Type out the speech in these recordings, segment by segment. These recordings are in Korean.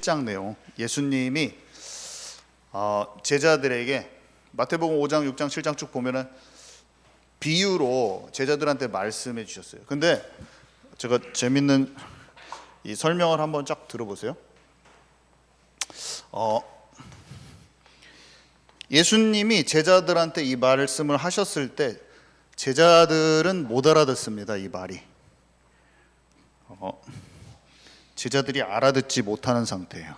장 내용, 예수님이 제자들에게 마태복음 5장, 6장, 7장 쭉 보면은 비유로 제자들한테 말씀해 주셨어요. 근데 제가 재밌는 이 설명을 한번 쫙 들어보세요. 예수님이 제자들한테 이 말씀을 하셨을 때 제자들은 못 알아듣습니다. 이 말이 제자들이 알아듣지 못하는 상태예요.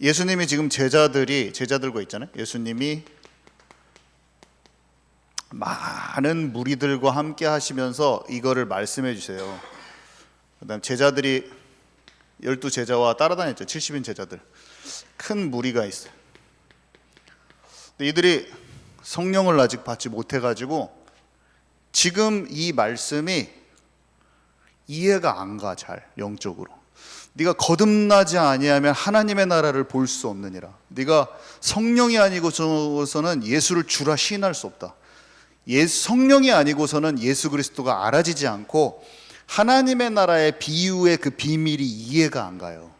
예수님이 지금 제자들과 있잖아요. 예수님이 많은 무리들과 함께 하시면서 이거를 말씀해 주세요. 그다음 제자들이 12제자와 따라다녔죠. 70인 제자들. 큰 무리가 있어요. 근데 이들이 성령을 아직 받지 못해가지고 지금 이 말씀이 이해가 안 가. 잘 영적으로. 네가 거듭나지 아니하면 하나님의 나라를 볼 수 없느니라. 네가 성령이 아니고서는 예수를 주라 시인할 수 없다. 성령이 아니고서는 예수 그리스도가 알아지지 않고 하나님의 나라의 비유의 그 비밀이 이해가 안 가요.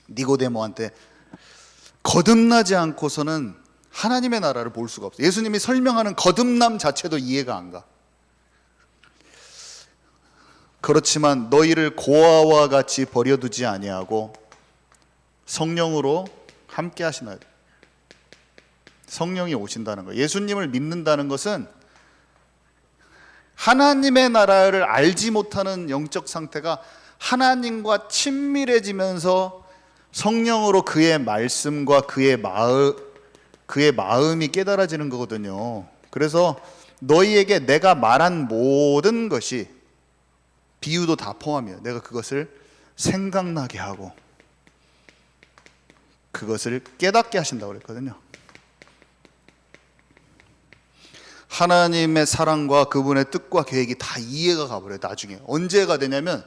니고데모한테 거듭나지 않고서는 하나님의 나라를 볼 수가 없어요. 예수님이 설명하는 거듭남 자체도 이해가 안 가. 그렇지만 너희를 고아와 같이 버려두지 아니하고 성령으로 함께 하시나이다. 성령이 오신다는 거예요. 예수님을 믿는다는 것은 하나님의 나라를 알지 못하는 영적 상태가 하나님과 친밀해지면서 성령으로 그의 말씀과 그의 마음이 깨달아지는 거거든요. 그래서 너희에게 내가 말한 모든 것이 비유도 다 포함이에요. 내가 그것을 생각나게 하고 그것을 깨닫게 하신다고 그랬거든요. 하나님의 사랑과 그분의 뜻과 계획이 다 이해가 가버려요. 나중에 언제가 되냐면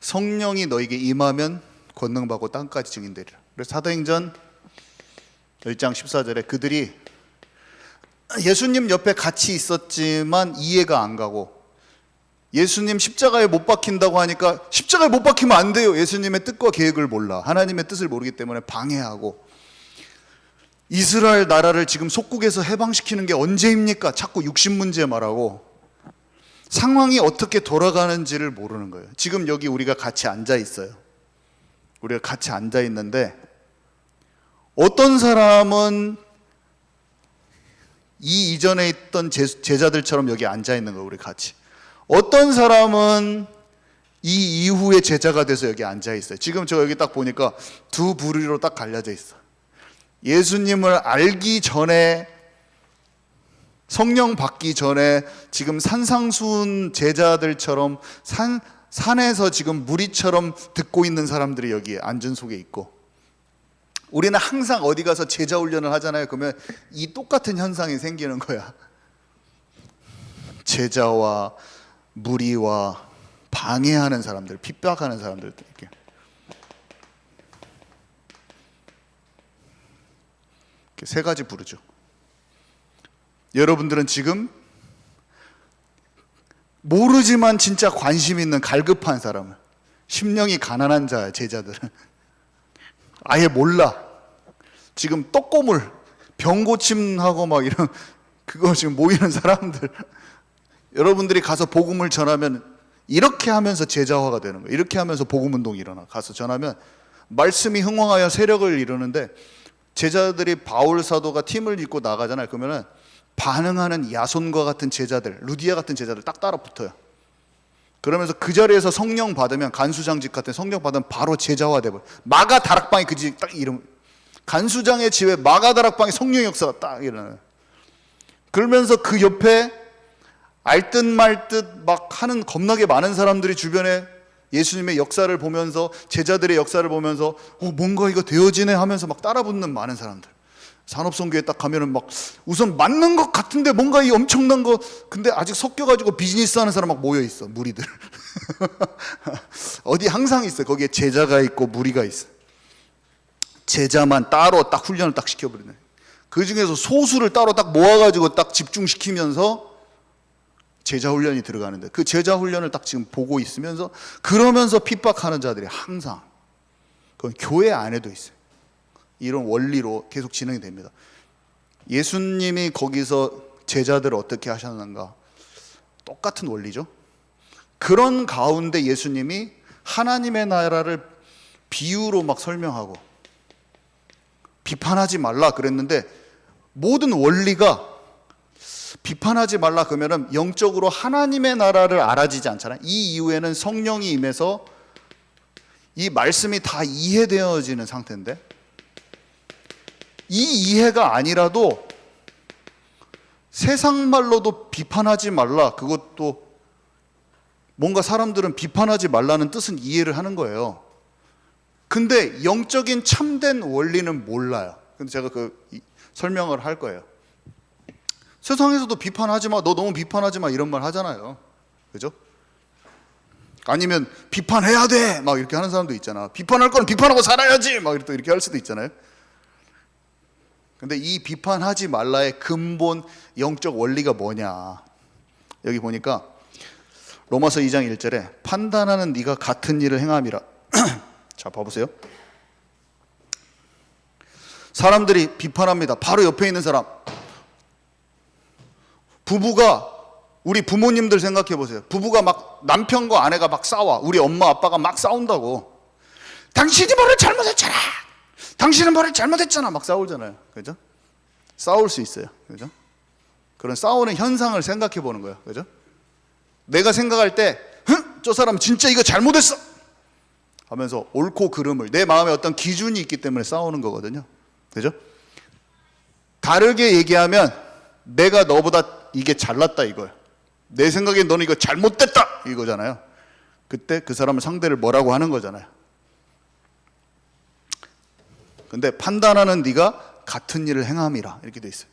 성령이 너에게 임하면 권능받고 땅까지 증인되리라. 그래서 사도행전 1장 14절에 그들이 예수님 옆에 같이 있었지만 이해가 안 가고 예수님 십자가에 못 박힌다고 하니까 십자가에 못 박히면 안 돼요. 예수님의 뜻과 계획을 몰라. 하나님의 뜻을 모르기 때문에 방해하고 이스라엘 나라를 지금 속국에서 해방시키는 게 언제입니까? 자꾸 육신 문제 말하고 상황이 어떻게 돌아가는지를 모르는 거예요. 지금 여기 우리가 같이 앉아 있어요. 우리가 같이 앉아 있는데 어떤 사람은 이 이전에 있던 제자들처럼 여기 앉아 있는 거예요. 우리 같이. 어떤 사람은 이 이후에 제자가 돼서 여기 앉아 있어요. 지금 저 여기 딱 보니까 두 부류로 딱 갈려져 있어. 예수님을 알기 전에 성령 받기 전에 지금 산상수훈 제자들처럼 산에서 지금 무리처럼 듣고 있는 사람들이 여기 앉은 속에 있고 우리는 항상 어디 가서 제자 훈련을 하잖아요. 그러면 이 똑같은 현상이 생기는 거야. 제자와 무리와 방해하는 사람들, 핍박하는 사람들 이렇게. 세 가지 부르죠. 여러분들은 지금 모르지만 진짜 관심 있는 갈급한 사람을, 심령이 가난한 자야. 제자들은 아예 몰라. 지금 떡고물 병 고침하고 막 이런 그거 지금 모이는 사람들, 여러분들이 가서 복음을 전하면 이렇게 하면서 제자화가 되는 거예요. 이렇게 하면서 복음운동이 일어나. 가서 전하면 말씀이 흥왕하여 세력을 이루는데 제자들이 바울 사도가 팀을 잇고 나가잖아요. 그러면은 반응하는 야손과 같은 제자들, 루디아 같은 제자들 딱 따라 붙어요. 그러면서 그 자리에서 성령 받으면 간수장직 같은 성령 받으면 바로 제자화 돼버려. 마가 다락방이 그 집 딱 이름. 간수장의 집에 마가 다락방에 성령 역사가 딱 일어나요. 그러면서 그 옆에 알듯 말듯 막 하는 겁나게 많은 사람들이 주변에 예수님의 역사를 보면서 제자들의 역사를 보면서 뭔가 이거 되어지네 하면서 막 따라붙는 많은 사람들. 산업선교에 딱 가면은 막 우선 맞는 것 같은데 뭔가 이 엄청난 거 근데 아직 섞여가지고 비즈니스 하는 사람 막 모여 있어. 무리들. 어디 항상 있어요. 거기에 제자가 있고 무리가 있어. 제자만 따로 딱 훈련을 딱 시켜버리네. 그 중에서 소수를 따로 딱 모아가지고 딱 집중시키면서 제자 훈련이 들어가는데, 그 제자 훈련을 딱 지금 보고 있으면서 그러면서 핍박하는 자들이 항상, 그건 교회 안에도 있어요. 이런 원리로 계속 진행이 됩니다. 예수님이 거기서 제자들을 어떻게 하셨는가? 똑같은 원리죠. 그런 가운데 예수님이 하나님의 나라를 비유로 막 설명하고 비판하지 말라 그랬는데, 모든 원리가 비판하지 말라 그러면은 영적으로 하나님의 나라를 알아지지 않잖아요. 이 이후에는 성령이 임해서 이 말씀이 다 이해되어지는 상태인데, 이 이해가 아니라도 세상 말로도 비판하지 말라, 그것도 뭔가 사람들은 비판하지 말라는 뜻은 이해를 하는 거예요. 근데 영적인 참된 원리는 몰라요. 근데 제가 설명을 할 거예요. 세상에서도 비판하지 마, 너 너무 비판하지 마, 이런 말 하잖아요. 그죠? 아니면 비판해야 돼, 막 이렇게 하는 사람도 있잖아. 비판할 건 비판하고 살아야지, 막 이렇게 할 수도 있잖아요. 근데 이 비판하지 말라의 근본 영적 원리가 뭐냐? 여기 보니까 로마서 2장 1절에 판단하는 네가 같은 일을 행함이라. 자, 봐보세요. 사람들이 비판합니다. 바로 옆에 있는 사람. 부부가, 우리 부모님들 생각해 보세요. 부부가 막 남편과 아내가 막 싸워. 우리 엄마 아빠가 막 싸운다고. 당신이 뭐를 잘못했잖아, 당신은 뭐를 잘못했잖아, 막 싸우잖아요. 그죠? 싸울 수 있어요. 그죠? 그런 싸우는 현상을 생각해 보는 거예요. 그죠? 내가 생각할 때, 저 사람 진짜 이거 잘못했어 하면서 옳고 그름을, 내 마음에 어떤 기준이 있기 때문에 싸우는 거거든요. 그죠? 다르게 얘기하면 내가 너보다 이게 잘났다 이거예요. 내 생각엔 너는 이거 잘못됐다 이거잖아요. 그때 그 사람을 상대를 뭐라고 하는 거잖아요. 근데 판단하는 네가 같은 일을 행함이라 이렇게 돼 있어요.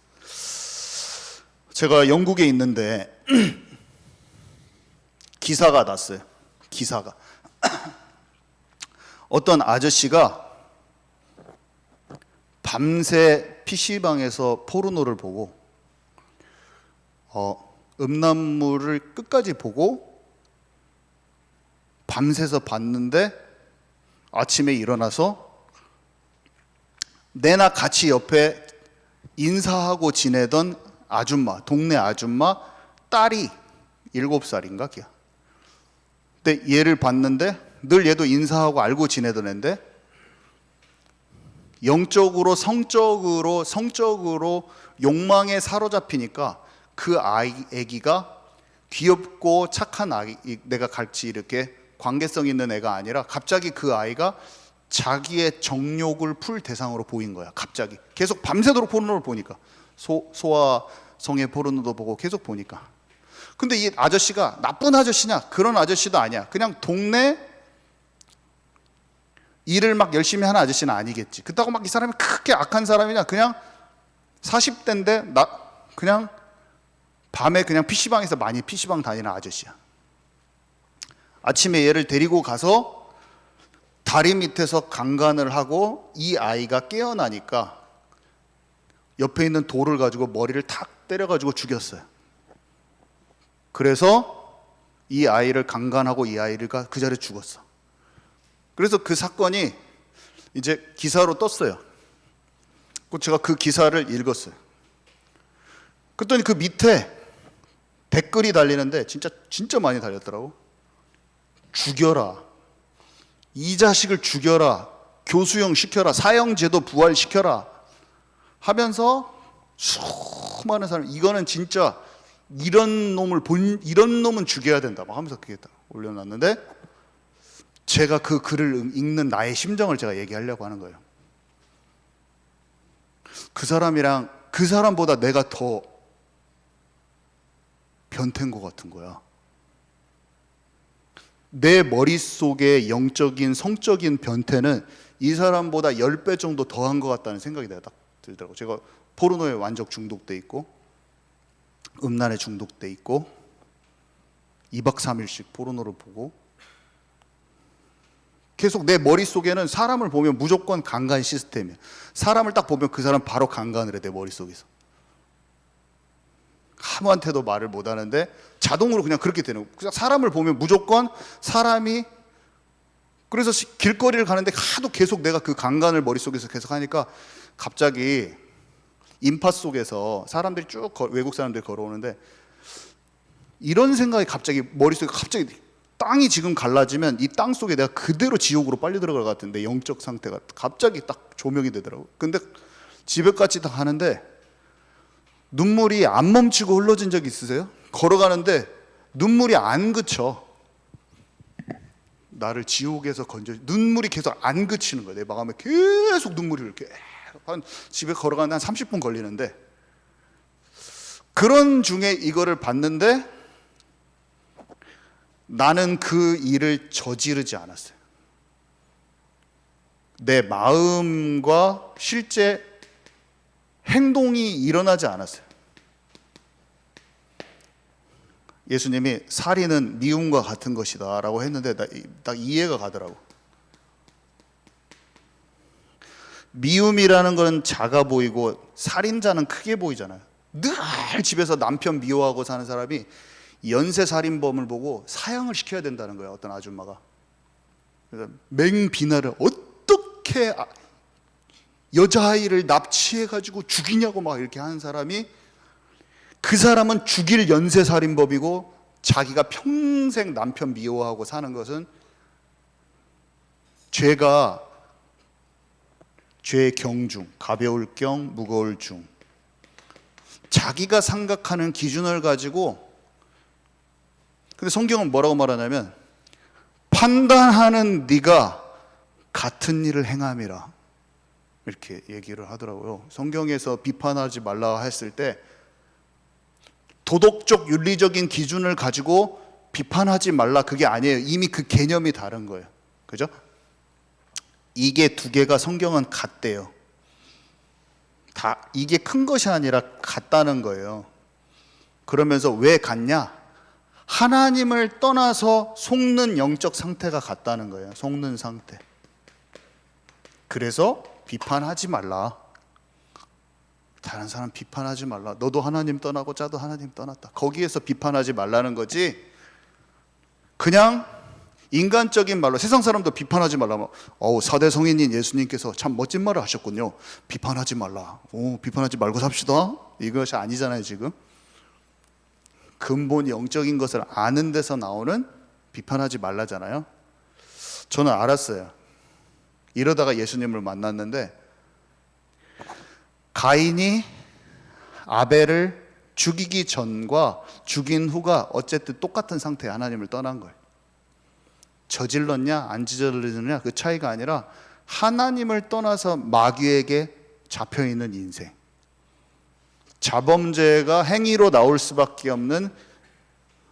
제가 영국에 있는데 기사가 났어요. 기사가 어떤 아저씨가 밤새 PC방에서 포르노를 보고 음란물을 끝까지 보고 밤새서 봤는데, 아침에 일어나서 내나 같이 옆에 인사하고 지내던 아줌마, 동네 아줌마 딸이 7살인가 걔야. 근데 얘를 봤는데 늘 얘도 인사하고 알고 지내던 애인데, 영적으로 성적으로 욕망에 사로잡히니까 그 애기가 귀엽고 착한 아이, 내가 같이 이렇게 관계성 있는 애가 아니라 갑자기 그 아이가 자기의 정욕을 풀 대상으로 보인 거야. 갑자기 계속 밤새도록 포르노를 보니까, 소아 성의 포르노도 보고 계속 보니까. 근데 이 아저씨가 나쁜 아저씨냐? 그런 아저씨도 아니야. 그냥 동네 일을 막 열심히 하는 아저씨는 아니겠지. 그렇다고 막 이 사람이 크게 악한 사람이냐? 그냥 40대인데 그냥 밤에 그냥 PC방에서 많이 PC방 다니는 아저씨야. 아침에 얘를 데리고 가서 다리 밑에서 강간을 하고, 이 아이가 깨어나니까 옆에 있는 돌을 가지고 머리를 탁 때려가지고 죽였어요. 그래서 이 아이를 강간하고 이 아이가 그 자리에 죽었어. 그래서 그 사건이 이제 기사로 떴어요. 제가 그 기사를 읽었어요. 그랬더니 그 밑에 댓글이 달리는데 진짜 많이 달렸더라고. 죽여라, 이 자식을 죽여라, 교수형 시켜라, 사형제도 부활시켜라 하면서 수많은 사람, 이거는 진짜 이런 놈은 죽여야 된다 막 하면서 그게 딱 올려놨는데, 제가 그 글을 읽는 나의 심정을 제가 얘기하려고 하는 거예요. 그 사람보다 내가 더 변태인 것 같은 거야. 내 머릿속에 영적인 성적인 변태는 이 사람보다 10배 정도 더한 것 같다는 생각이 내가 딱 들더라고요. 제가 포르노에 완전 중독돼 있고, 음란에 중독돼 있고, 2박 3일씩 포르노를 보고, 계속 내 머릿속에는 사람을 보면 무조건 강간 시스템이야. 사람을 딱 보면 그 사람 바로 강간을 해, 내 머릿속에서. 아무한테도 말을 못 하는데 자동으로 그냥 그렇게 되는 거야. 사람을 보면 무조건 사람이, 그래서 길거리를 가는데 하도 계속 내가 그 강간을 머릿속에서 계속 하니까 갑자기 인파 속에서 사람들이 쭉 외국 사람들이 걸어오는데 이런 생각이 갑자기 머릿속에 갑자기, 땅이 지금 갈라지면 이 땅 속에 내가 그대로 지옥으로 빨리 들어갈 것 같은데, 영적 상태가 갑자기 딱 조명이 되더라고. 근데 집에까지 다 가는데 눈물이 안 멈추고 흘러진 적 있으세요? 걸어가는데 눈물이 안 그쳐. 나를 지옥에서 건져, 눈물이 계속 안 그치는 거야. 내 마음에 계속 눈물이 이렇게, 한 집에 걸어가는데 한 30분 걸리는데, 그런 중에 이거를 봤는데 나는 그 일을 저지르지 않았어요. 내 마음과 실제 행동이 일어나지 않았어요. 예수님이 살인은 미움과 같은 것이다 라고 했는데 딱 이해가 가더라고. 미움이라는 건 작아 보이고 살인자는 크게 보이잖아요. 늘 집에서 남편 미워하고 사는 사람이 연쇄살인범을 보고 사형을 시켜야 된다는 거예요, 어떤 아줌마가. 그래서 맹비난을, 어떻게 여자아이를 납치해가지고 죽이냐고 막 이렇게 하는 사람이, 그 사람은 죽일 연쇄살인범이고 자기가 평생 남편 미워하고 사는 것은 죄의 경중, 가벼울 경, 무거울 중, 자기가 생각하는 기준을 가지고. 근데 성경은 뭐라고 말하냐면 판단하는 네가 같은 일을 행함이라, 이렇게 얘기를 하더라고요. 성경에서 비판하지 말라 했을 때 도덕적 윤리적인 기준을 가지고 비판하지 말라, 그게 아니에요. 이미 그 개념이 다른 거예요. 그죠? 이게 두 개가 성경은 같대요. 다 이게 큰 것이 아니라 같다는 거예요. 그러면서 왜 같냐? 하나님을 떠나서 속는 영적 상태가 같다는 거예요. 속는 상태. 그래서 비판하지 말라. 다른 사람 비판하지 말라. 너도 하나님 떠나고 짜도 하나님 떠났다. 거기에서 비판하지 말라는 거지. 그냥 인간적인 말로 세상 사람도 비판하지 말라. 사대 성인인 예수님께서 참 멋진 말을 하셨군요. 비판하지 말라. 비판하지 말고 삽시다. 이것이 아니잖아요, 지금. 근본 영적인 것을 아는 데서 나오는 비판하지 말라잖아요. 저는 알았어요. 이러다가 예수님을 만났는데 가인이 아벨을 죽이기 전과 죽인 후가 어쨌든 똑같은 상태에 하나님을 떠난 거예요. 저질렀냐 안 저질렀냐 그 차이가 아니라 하나님을 떠나서 마귀에게 잡혀있는 인생, 자범죄가 행위로 나올 수밖에 없는,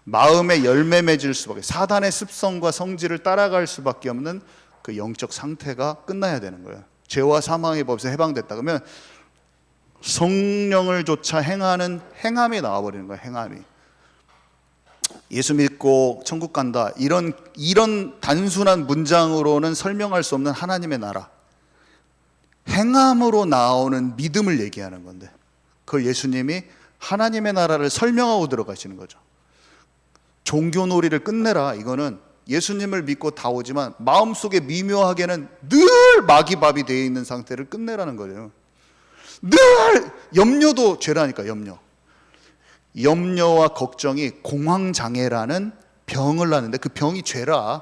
마음에 열매 맺을 수밖에, 사단의 습성과 성질을 따라갈 수밖에 없는 그 영적 상태가 끝나야 되는 거예요. 죄와 사망의 법에서 해방됐다 그러면 성령을 조차 행하는 행함이 나와버리는 거예요. 행함이. 예수 믿고 천국 간다, 이런 단순한 문장으로는 설명할 수 없는 하나님의 나라, 행함으로 나오는 믿음을 얘기하는 건데, 그걸 예수님이 하나님의 나라를 설명하고 들어가시는 거죠. 종교놀이를 끝내라, 이거는 예수님을 믿고 다 오지만 마음속에 미묘하게는 늘 마귀밥이 되어 있는 상태를 끝내라는 거예요. 늘 염려도 죄라니까. 염려와 걱정이 공황장애라는 병을 낳는데, 그 병이 죄라.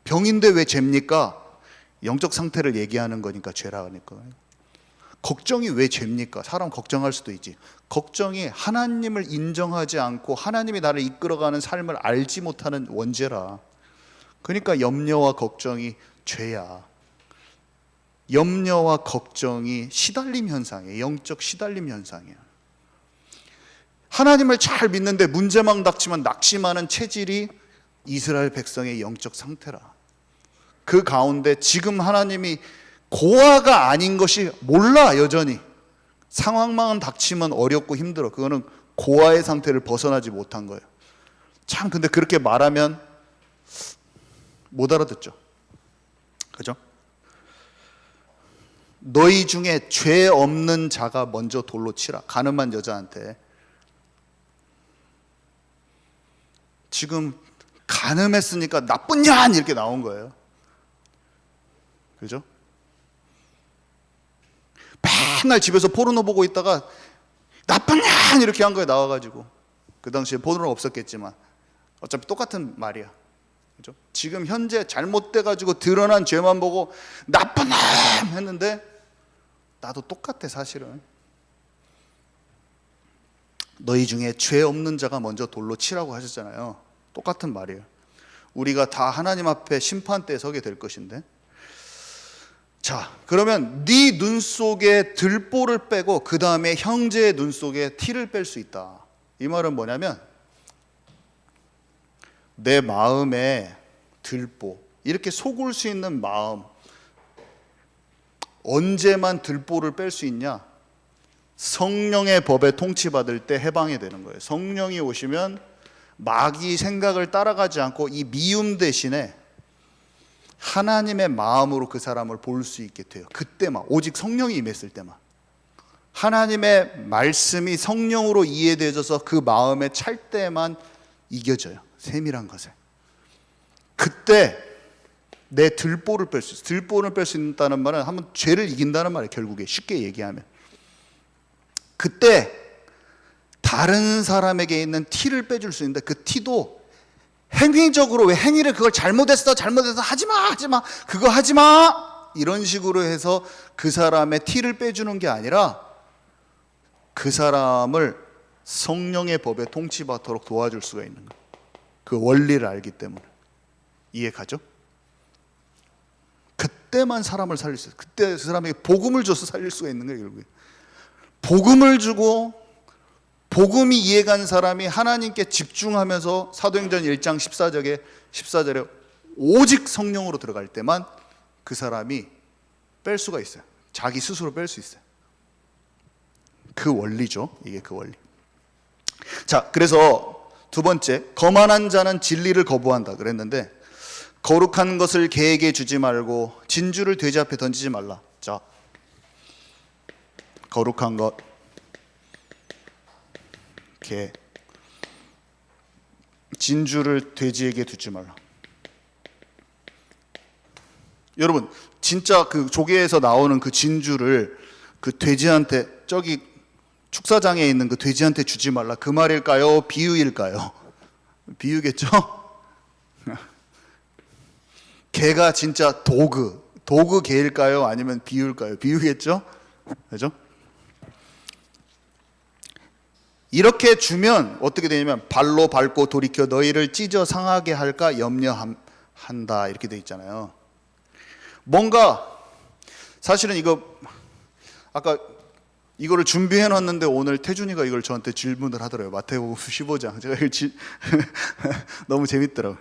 병인데 왜 죄입니까? 영적 상태를 얘기하는 거니까 죄라니까. 걱정이 왜 죄입니까? 사람 걱정할 수도 있지. 걱정이 하나님을 인정하지 않고 하나님이 나를 이끌어가는 삶을 알지 못하는 원죄라. 그러니까 염려와 걱정이 죄야. 염려와 걱정이 시달림 현상이에요. 영적 시달림 현상이에요. 하나님을 잘 믿는데 문제만 닥치면 낙심하는 체질이 이스라엘 백성의 영적 상태라. 그 가운데 지금 하나님이 고아가 아닌 것이 몰라. 여전히 상황만 닥치면 어렵고 힘들어. 그거는 고아의 상태를 벗어나지 못한 거예요. 참, 근데 그렇게 말하면 못 알아듣죠. 그죠? 너희 중에 죄 없는 자가 먼저 돌로 치라. 가늠한 여자한테. 지금 간음했으니까 나쁜 년 이렇게 나온 거예요. 그죠? 맨날 집에서 포르노 보고 있다가 나쁜 년 이렇게 한 거에 나와가지고, 그 당시에 포르노 없었겠지만 어차피 똑같은 말이야. 그죠? 지금 현재 잘못돼가지고 드러난 죄만 보고 나쁜 놈 했는데 나도 똑같아 사실은. 너희 중에 죄 없는 자가 먼저 돌로 치라고 하셨잖아요. 똑같은 말이에요. 우리가 다 하나님 앞에 심판대에 서게 될 것인데, 자, 그러면 네 눈 속에 들보를 빼고 그 다음에 형제의 눈 속에 티를 뺄 수 있다. 이 말은 뭐냐면, 내 마음에 들보, 이렇게 속을 수 있는 마음, 언제만 들보를 뺄 수 있냐? 성령의 법에 통치받을 때 해방이 되는 거예요. 성령이 오시면 마귀 생각을 따라가지 않고 이 미움 대신에 하나님의 마음으로 그 사람을 볼 수 있게 돼요. 그때만, 오직 성령이 임했을 때만. 하나님의 말씀이 성령으로 이해되어져서 그 마음에 찰 때만 이겨져요. 세밀한 것에. 그때 내 들보를 뺄 수 있어요. 들보를 뺄 수 있다는 말은 한번 죄를 이긴다는 말이에요. 결국에 쉽게 얘기하면. 그때 다른 사람에게 있는 티를 빼줄 수 있는데, 그 티도 행위적으로, 왜 행위를 그걸 잘못했어 하지마 그거 하지마 이런 식으로 해서 그 사람의 티를 빼주는 게 아니라 그 사람을 성령의 법에 통치받도록 도와줄 수가 있는 거예요. 그 원리를 알기 때문에. 이해 가죠? 그때만 사람을 살릴 수 있어요. 그때 그 사람에게 복음을 줘서 살릴 수가 있는 거예요. 결국에 복음을 주고, 복음이 이해간 사람이 하나님께 집중하면서 사도행전 1장 14절에 오직 성령으로 들어갈 때만 그 사람이 뺄 수가 있어요. 자기 스스로 뺄 수 있어요. 그 원리죠. 이게 그 원리. 자, 그래서 두 번째, 거만한 자는 진리를 거부한다 그랬는데, 거룩한 것을 개에게 주지 말고 진주를 돼지 앞에 던지지 말라. 자, 거룩한 것, 개, 진주를 돼지에게 두지 말라. 여러분, 진짜 그 조개에서 나오는 그 진주를 그 돼지한테, 저기 축사장에 있는 그 돼지한테 주지 말라, 그 말일까요? 비유일까요? 비유겠죠? 개가 진짜 도구 개일까요? 아니면 비유일까요? 비유겠죠? 그죠? 이렇게 주면 어떻게 되냐면, 발로 밟고 돌이켜 너희를 찢어 상하게 할까 염려한다 이렇게 돼 있잖아요. 뭔가 사실은 이거 아까 이거를 준비해 놨는데 오늘 태준이가 이걸 저한테 질문을 하더라고요. 마태복음 15장. 제가 이걸 너무 재밌더라고요.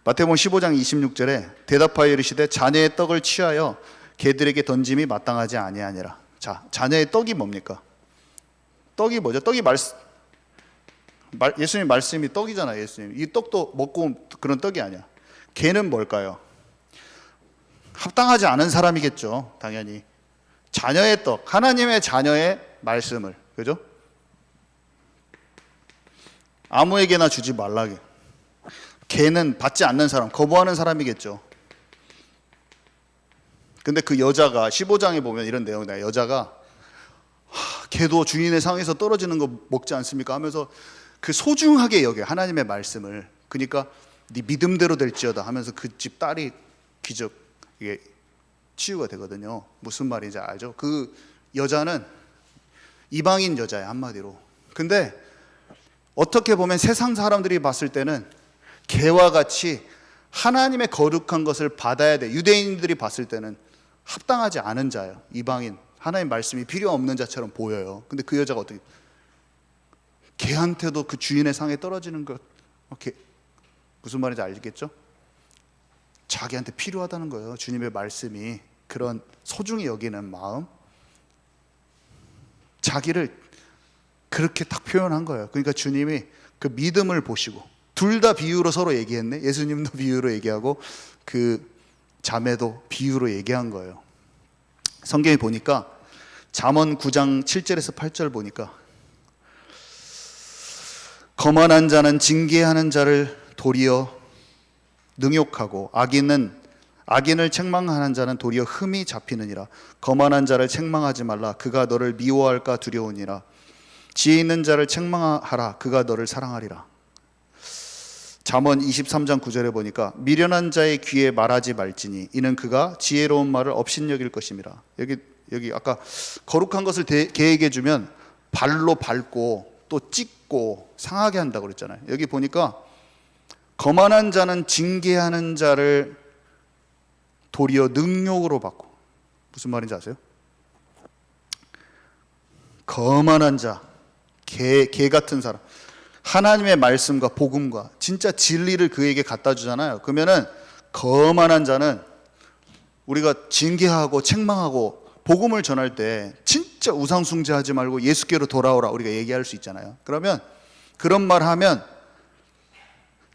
마태복음 15장 26절에 대답하여 이르시되 자녀의 떡을 취하여 개들에게 던짐이 마땅하지 아니하니라. 자, 자녀의 떡이 뭡니까? 떡이 뭐죠? 떡이 예수님 말씀이 떡이잖아요. 예수님 이 떡도 먹고 그런 떡이 아니야. 개는 뭘까요? 합당하지 않은 사람이겠죠. 당연히 자녀의 떡, 하나님의 자녀의 말씀을, 그죠? 아무에게나 주지 말라게. 개는 받지 않는 사람, 거부하는 사람이겠죠. 근데 그 여자가 15장에 보면 이런 내용이다. 여자가 개도 주인의 상에서 떨어지는 거 먹지 않습니까? 하면서 그 소중하게 여겨 하나님의 말씀을. 그러니까 네 믿음대로 될지어다 하면서 그 집 딸이 기적, 이게 치유가 되거든요. 무슨 말인지 알죠? 그 여자는 이방인 여자예요, 한마디로. 근데 어떻게 보면 세상 사람들이 봤을 때는 개와 같이 하나님의 거룩한 것을 받아야 돼. 유대인들이 봤을 때는 합당하지 않은 자예요. 이방인, 하나님 말씀이 필요 없는 자처럼 보여요. 근데 그 여자가 어떻게, 개한테도 그 주인의 상에 떨어지는 것, 무슨 말인지 알겠죠? 자기한테 필요하다는 거예요. 주님의 말씀이. 그런 소중히 여기는 마음, 자기를 그렇게 딱 표현한 거예요. 그러니까 주님이 그 믿음을 보시고, 둘 다 비유로 서로 얘기했네. 예수님도 비유로 얘기하고 그 자매도 비유로 얘기한 거예요. 성경에 보니까 잠언 9장 7절에서 8절 보니까 거만한 자는 징계하는 자를 도리어 능욕하고 악인을 책망하는 자는 도리어 흠이 잡히느니라. 거만한 자를 책망하지 말라. 그가 너를 미워할까 두려우니라. 지혜 있는 자를 책망하라. 그가 너를 사랑하리라. 잠언 23장 9절에 보니까 미련한 자의 귀에 말하지 말지니 이는 그가 지혜로운 말을 업신여길 것임이라. 여기 아까 거룩한 것을 계획해 주면 발로 밟고 또 찢고 상하게 한다고 그랬잖아요. 여기 보니까 거만한 자는 징계하는 자를 도리어 능욕으로 받고, 무슨 말인지 아세요? 거만한 자, 개 같은 사람, 하나님의 말씀과 복음과 진짜 진리를 그에게 갖다 주잖아요. 그러면은 거만한 자는 우리가 징계하고 책망하고 복음을 전할 때 진짜 우상숭배하지 말고 예수께로 돌아오라 우리가 얘기할 수 있잖아요. 그러면 그런 말 하면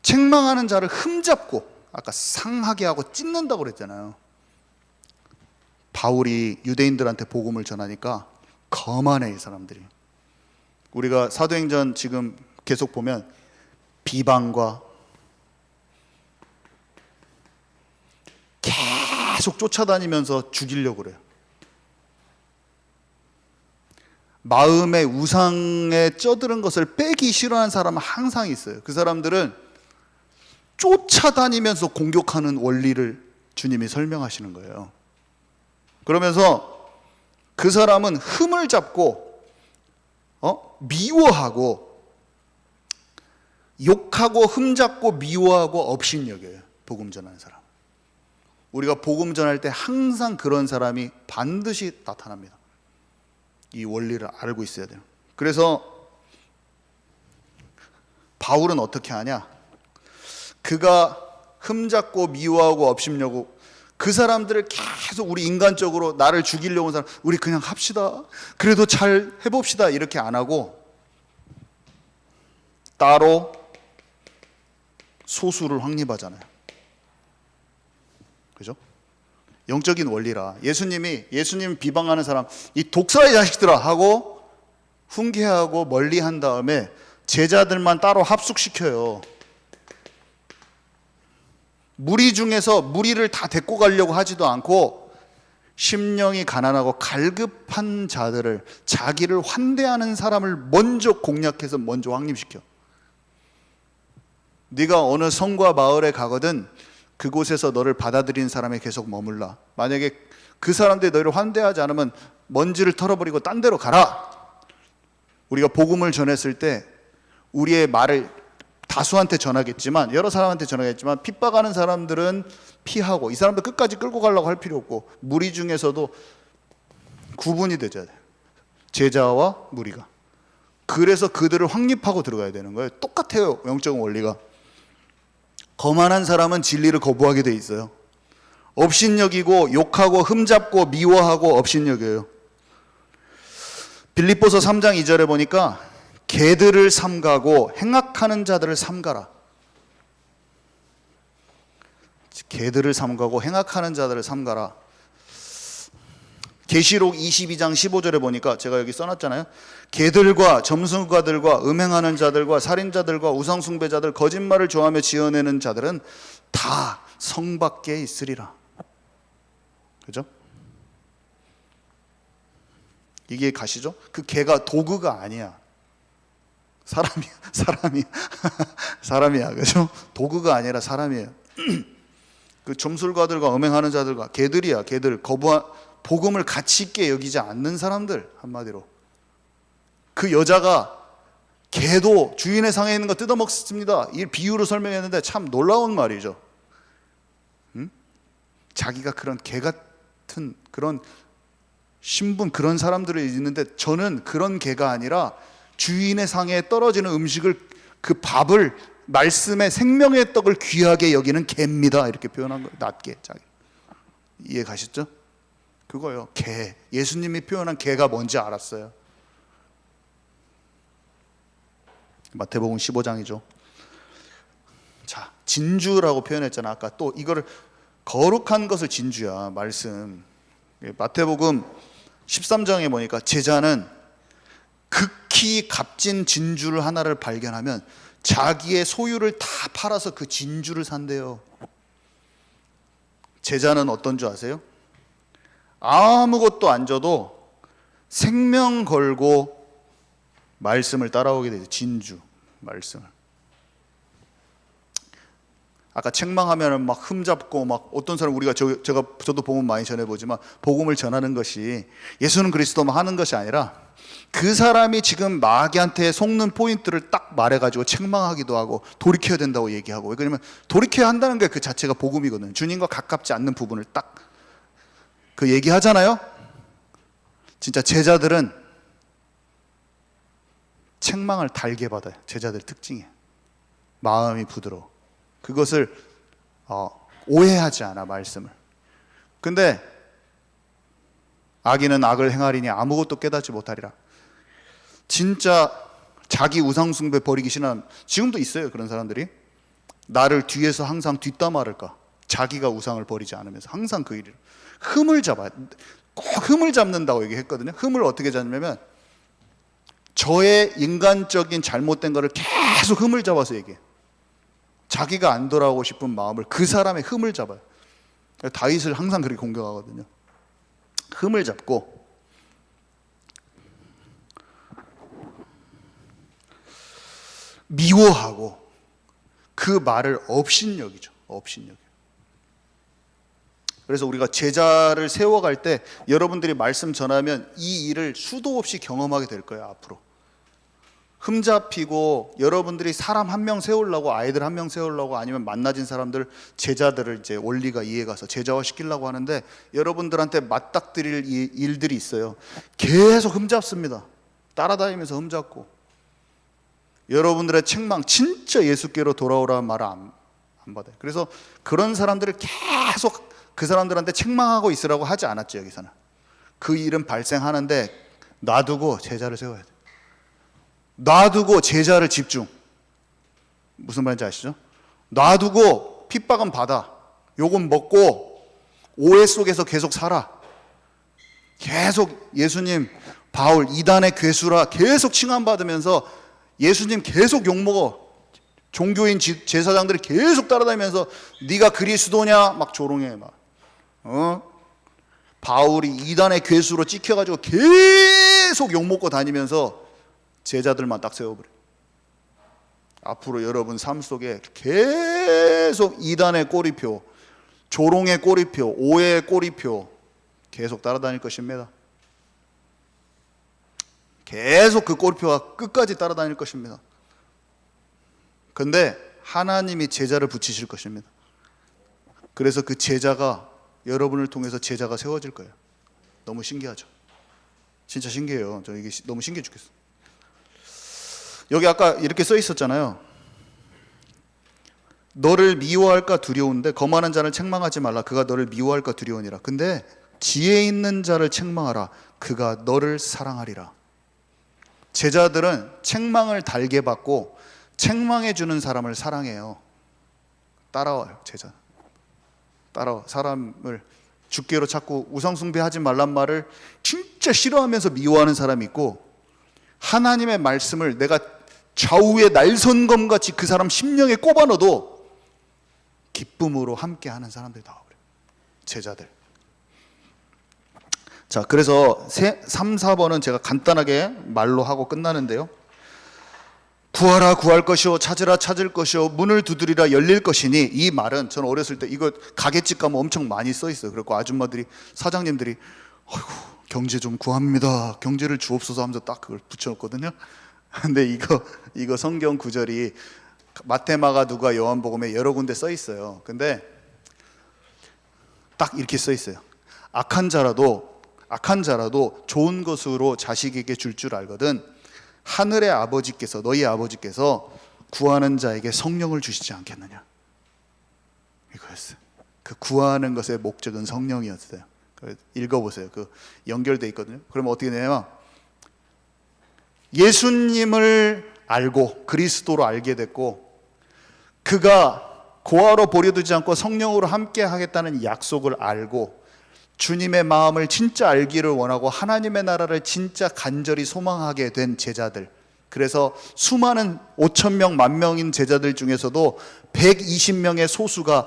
책망하는 자를 흠잡고 아까 상하게 하고 찢는다고 그랬잖아요. 바울이 유대인들한테 복음을 전하니까 거만해, 이 사람들이. 우리가 사도행전 지금 계속 보면 비방과 계속 쫓아다니면서 죽이려고 그래요. 마음의 우상에 쩌드는 것을 빼기 싫어하는 사람은 항상 있어요. 그 사람들은 쫓아다니면서 공격하는 원리를 주님이 설명하시는 거예요. 그러면서 그 사람은 흠을 잡고 미워하고 욕하고 흠잡고 미워하고 업신여겨요. 복음 전하는 사람. 우리가 복음 전할 때 항상 그런 사람이 반드시 나타납니다. 이 원리를 알고 있어야 돼요. 그래서 바울은 어떻게 하냐? 그가 흠잡고 미워하고 업신여고 그 사람들을 계속 우리 인간적으로 나를 죽이려고 하는 사람, 우리 그냥 합시다, 그래도 잘 해봅시다, 이렇게 안 하고 따로 소수를 확립하잖아요. 그죠? 영적인 원리라. 예수님 비방하는 사람, 이 독사의 자식들아 하고 훈계하고 멀리 한 다음에 제자들만 따로 합숙시켜요. 무리 중에서 무리를 다 데리고 가려고 하지도 않고 심령이 가난하고 갈급한 자들을, 자기를 환대하는 사람을 먼저 공략해서 먼저 확립시켜. 네가 어느 성과 마을에 가거든 그곳에서 너를 받아들이는 사람이 계속 머물라. 만약에 그 사람들이 너희를 환대하지 않으면 먼지를 털어버리고 딴 데로 가라. 우리가 복음을 전했을 때 우리의 말을 다수한테 전하겠지만, 여러 사람한테 전하겠지만 핍박하는 사람들은 피하고, 이 사람들 끝까지 끌고 가려고 할 필요 없고, 무리 중에서도 구분이 되져야 돼요. 제자와 무리가. 그래서 그들을 확립하고 들어가야 되는 거예요. 똑같아요, 영적인 원리가. 거만한 사람은 진리를 거부하게 돼 있어요. 업신여기고 욕하고 흠잡고 미워하고 업신여겨요. 빌립보서 3장 2절에 보니까 개들을 삼가고 행악하는 자들을 삼가라. 개들을 삼가고 행악하는 자들을 삼가라. 계시록 22장 15절에 보니까 제가 여기 써놨잖아요. 개들과 점술가들과 음행하는 자들과 살인자들과 우상숭배자들, 거짓말을 좋아하며 지어내는 자들은 다 성 밖에 있으리라. 그죠? 이게 가시죠? 그 개가 도구가 아니야. 사람이야. 그죠? 도구가 아니라 사람이에요. 그 점술가들과 음행하는 자들과 개들이야. 개들. 복음을 가치 있게 여기지 않는 사람들, 한마디로. 그 여자가 개도 주인의 상에 있는 거 뜯어먹습니다, 이 비유로 설명했는데 참 놀라운 말이죠. 자기가 그런 개 같은 그런 신분, 그런 사람들이 있는데 저는 그런 개가 아니라 주인의 상에 떨어지는 음식을, 그 밥을, 말씀의 생명의 떡을 귀하게 여기는 개입니다, 이렇게 표현한 거예요. 낮게, 자기. 이해 가시죠? 그거요, 개. 예수님이 표현한 개가 뭔지 알았어요. 마태복음 15장이죠. 자, 진주라고 표현했잖아. 아까 또 이거를 거룩한 것을 진주야, 말씀. 마태복음 13장에 보니까 제자는 극히 값진 진주를 하나를 발견하면 자기의 소유를 다 팔아서 그 진주를 산대요. 제자는 어떤 줄 아세요? 아무것도 안 줘도 생명 걸고 말씀을 따라오게 되죠. 진주, 말씀을. 아까 책망하면 막 흠잡고 막 어떤 사람 우리가 저도 복음 많이 전해보지만 복음을 전하는 것이 예수는 그리스도만 하는 것이 아니라 그 사람이 지금 마귀한테 속는 포인트를 딱 말해가지고 책망하기도 하고 돌이켜야 된다고 얘기하고. 왜냐면 돌이켜야 한다는 게 그 자체가 복음이거든요. 주님과 가깝지 않는 부분을 딱 그 얘기하잖아요. 진짜 제자들은 책망을 달게 받아요. 제자들 특징이에요. 마음이 부드러워. 그것을 오해하지 않아, 말씀을. 근데 악인은 악을 행하리니 아무것도 깨닫지 못하리라. 진짜 자기 우상숭배 버리기 싫은, 지금도 있어요, 그런 사람들이. 나를 뒤에서 항상 뒷담화할까, 자기가 우상을 버리지 않으면서 항상 그 일을 흠을 잡아요. 꼭 흠을 잡는다고 얘기했거든요. 흠을 어떻게 잡냐면 저의 인간적인 잘못된 거를 계속 흠을 잡아서 얘기해요. 자기가 안 돌아오고 싶은 마음을, 그 사람의 흠을 잡아요. 다윗을 항상 그렇게 공격하거든요. 흠을 잡고 미워하고 그 말을 업신여기죠. 업신여기. 그래서 우리가 제자를 세워갈 때 여러분들이 말씀 전하면 이 일을 수도 없이 경험하게 될 거예요. 앞으로 흠 잡히고 여러분들이 사람 한 명 세우려고, 아이들 한 명 세우려고, 아니면 만나진 사람들, 제자들을 이제 원리가 이해가서 제자화 시키려고 하는데 여러분들한테 맞닥뜨릴 일들이 있어요. 계속 흠 잡습니다. 따라다니면서 흠 잡고. 여러분들의 책망, 진짜 예수께로 돌아오라는 말을 안 받아요. 그래서 그런 사람들을 계속 그 사람들한테 책망하고 있으라고 하지 않았죠. 여기서는 그 일은 발생하는데 놔두고 제자를 세워야 돼요. 놔두고 제자를 집중. 무슨 말인지 아시죠? 놔두고 핍박은 받아, 욕은 먹고 오해 속에서 계속 살아. 계속 예수님, 바울, 이단의 괴수라 계속 칭함받으면서 예수님 계속 욕먹어. 종교인 제사장들이 계속 따라다니면서 네가 그리스도냐 막 조롱해. 막 바울이 이단의 괴수로 찍혀가지고 계속 욕먹고 다니면서 제자들만 딱 세워버려. 앞으로 여러분 삶 속에 계속 이단의 꼬리표, 조롱의 꼬리표, 오해의 꼬리표 계속 따라다닐 것입니다. 계속 그 꼬리표가 끝까지 따라다닐 것입니다. 근데 하나님이 제자를 붙이실 것입니다. 그래서 그 제자가, 여러분을 통해서 제자가 세워질 거예요. 너무 신기하죠? 진짜 신기해요. 저 이게 너무 신기해 죽겠어. 여기 아까 이렇게 써 있었잖아요. 너를 미워할까 두려운데 거만한 자를 책망하지 말라. 그가 너를 미워할까 두려우니라. 근데 지혜 있는 자를 책망하라. 그가 너를 사랑하리라. 제자들은 책망을 달게 받고 책망해 주는 사람을 사랑해요. 따라와요. 제자 따라와. 사람을 주께로 찾고 우상숭배하지 말란 말을 진짜 싫어하면서 미워하는 사람이 있고, 하나님의 말씀을 내가 좌우의 날선검같이 그 사람 심령에 꼽아 넣어도 기쁨으로 함께하는 사람들이 나와버려요. 제자들. 자, 그래서 3, 4번은 제가 간단하게 말로 하고 끝나는데요. 구하라 구할 것이요, 찾으라 찾을 것이요, 문을 두드리라 열릴 것이니. 이 말은 저는 어렸을 때 이거 가게집 가면 엄청 많이 써 있어요. 그래서 아줌마들이, 사장님들이 아이고 경제 좀 구합니다, 경제를 주옵소서 하면서 딱 그걸 붙여놓거든요. 근데 이거 성경 구절이 마태, 마가, 누가, 요한복음에 여러 군데 써 있어요. 근데 딱 이렇게 써 있어요. 악한 자라도 좋은 것으로 자식에게 줄 알거든 하늘의 아버지께서, 너희 아버지께서 구하는 자에게 성령을 주시지 않겠느냐. 이거였어요. 그 구하는 것의 목적은 성령이었어요. 읽어보세요. 그 연결돼 있거든요. 그러면 어떻게 되냐면 예수님을 알고 그리스도로 알게 됐고, 그가 고아로 버려두지 않고 성령으로 함께 하겠다는 약속을 알고 주님의 마음을 진짜 알기를 원하고 하나님의 나라를 진짜 간절히 소망하게 된 제자들, 그래서 수많은 5,000명, 10,000명인 제자들 중에서도 120명의 소수가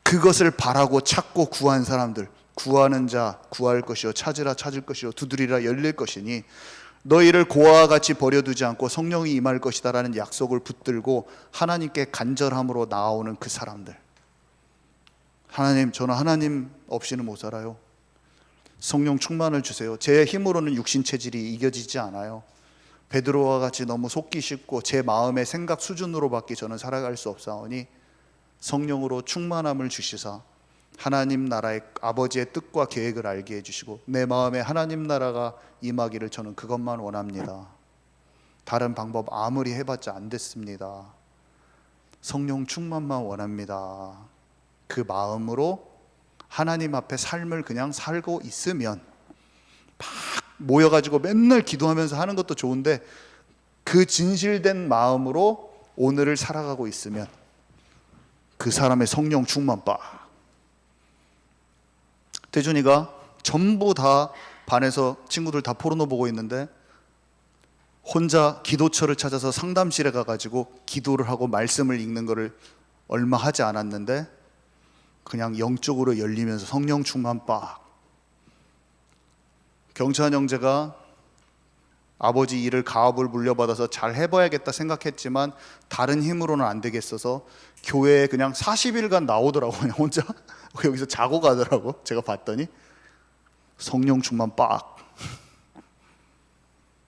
그것을 바라고 찾고 구한 사람들, 구하는 자 구할 것이요 찾으라 찾을 것이요 두드리라 열릴 것이니 너희를 고아와 같이 버려두지 않고 성령이 임할 것이다 라는 약속을 붙들고 하나님께 간절함으로 나아오는 그 사람들. 하나님, 저는 하나님 없이는 못 살아요. 성령 충만을 주세요. 제 힘으로는 육신 체질이 이겨지지 않아요. 베드로와 같이 너무 속기 쉽고 제 마음의 생각 수준으로밖에 저는 살아갈 수 없사오니 성령으로 충만함을 주시사 하나님 나라의 아버지의 뜻과 계획을 알게 해주시고 내 마음에 하나님 나라가 임하기를 저는 그것만 원합니다. 다른 방법 아무리 해봤자 안 됐습니다. 성령 충만만 원합니다. 그 마음으로 하나님 앞에 삶을 그냥 살고 있으면, 막 모여가지고 맨날 기도하면서 하는 것도 좋은데 그 진실된 마음으로 오늘을 살아가고 있으면 그 사람의 성령 충만 빠. 대준이가 전부 다 반에서 친구들 다 포르노 보고 있는데 혼자 기도처를 찾아서 상담실에 가가지고 기도를 하고 말씀을 읽는 거를 얼마 하지 않았는데 그냥 영적으로 열리면서 성령 충만 빡. 경찬 형제가 아버지 일을 가업을 물려받아서 잘 해봐야겠다 생각했지만 다른 힘으로는 안 되겠어서 교회에 그냥 40일간 나오더라고. 그냥 혼자 여기서 자고 가더라고. 제가 봤더니 성령 충만 빡.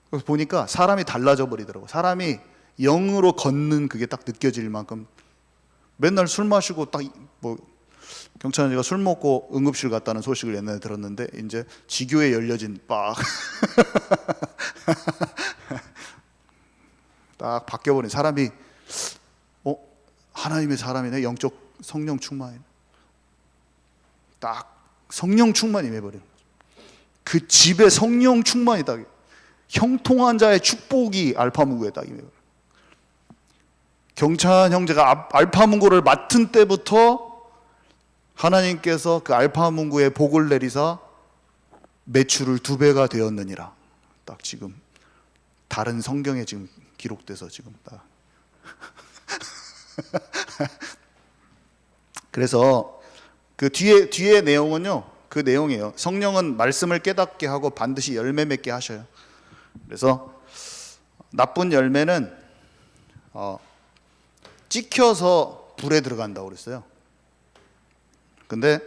그래서 보니까 사람이 달라져 버리더라고. 사람이 영으로 걷는 그게 딱 느껴질 만큼 맨날 술 마시고 딱 뭐 경찬 씨가 술 먹고 응급실 갔다는 소식을 옛날에 들었는데 이제 지교에 열려진 빡. 딱 바뀌어버린 사람이 하나님의 사람이네. 영적 성령 충만이네. 딱 성령 충만이 임해버리는 거죠. 그 집에 성령 충만이 딱 형통한 자의 축복이 알파문고에 딱 임해버려요. 경찬 형제가 알파문고를 맡은 때부터 하나님께서 그 알파문고에 복을 내리사 매출을 2배가 되었느니라. 딱 지금 다른 성경에 지금 기록돼서 지금 딱. 그래서 그 뒤에 내용은요, 그 내용이에요. 성령은 말씀을 깨닫게 하고 반드시 열매 맺게 하셔요. 그래서 나쁜 열매는 찍혀서 불에 들어간다고 그랬어요. 근데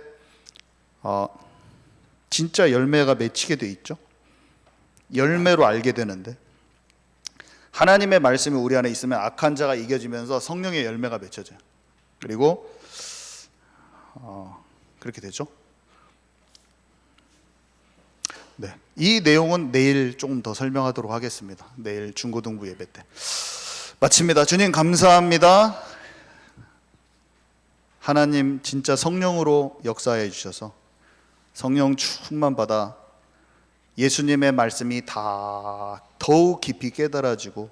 진짜 열매가 맺히게 돼 있죠. 열매로 알게 되는데 하나님의 말씀이 우리 안에 있으면 악한 자가 이겨지면서 성령의 열매가 맺혀져요. 그리고 그렇게 되죠. 네, 이 내용은 내일 조금 더 설명하도록 하겠습니다. 내일 중고등부 예배 때 마칩니다. 주님 감사합니다. 하나님 진짜 성령으로 역사해 주셔서 성령 충만 받아 예수님의 말씀이 다 더욱 깊이 깨달아지고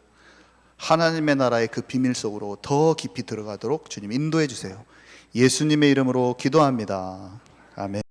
하나님의 나라의 그 비밀 속으로 더 깊이 들어가도록 주님 인도해 주세요. 예수님의 이름으로 기도합니다. 아멘.